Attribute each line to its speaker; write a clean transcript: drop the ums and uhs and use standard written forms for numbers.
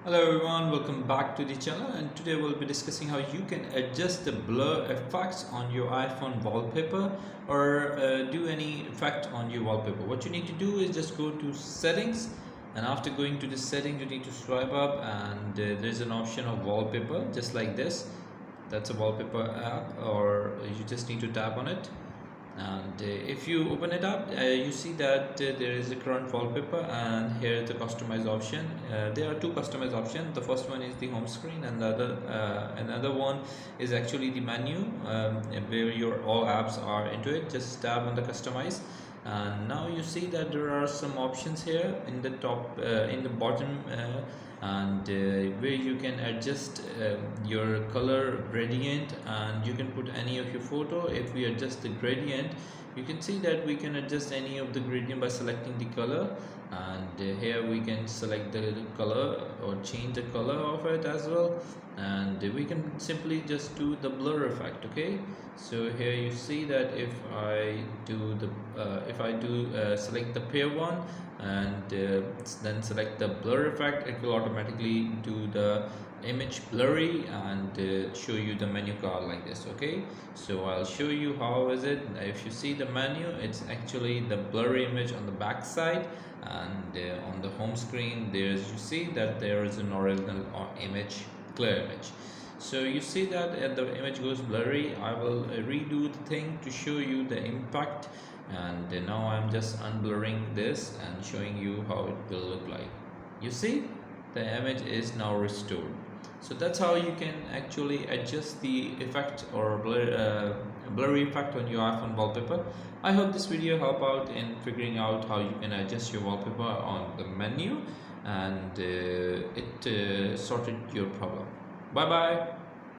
Speaker 1: Hello everyone, welcome back to the channel, and today we'll be discussing how you can adjust the blur effects on your iPhone wallpaper or do any effect on your wallpaper. What you need to do is just go to settings, and after going to the settings you need to swipe up and there's an option of wallpaper just like this. That's a wallpaper app, or you just need to tap on it, and if you open it up you see that there is a current wallpaper, and here is the customize option. There are two customize options. The first one is the home screen, and the another one is actually the menu, where your all apps are into it. Just tap on the customize, and now you see that there are some options here in the top, in the bottom, and where you can adjust your color gradient, and you can put any of your photo. If we adjust the gradient, you can see that we can adjust any of the gradient by selecting the color, and here we can select the color or change the color of it as well, and we can simply just do the blur effect. Okay, so here you see that if I do select the pair one, and then select the blur effect, it will automatically do the image blurry and show you the menu card like this. Okay, so I'll show you how is it. If you see the menu, it's actually the blurry image on the back side, and on the home screen there's, you see that there is an original image, clear image. So you see that the image goes blurry. I will redo the thing to show you the impact, and now I'm just unblurring this and showing you how it will look like. You see the image is now restored. So that's how you can actually adjust the effect or blurry effect on your iPhone wallpaper. I hope this video help out in figuring out how you can adjust your wallpaper on the menu, and it sorted your problem. Bye bye.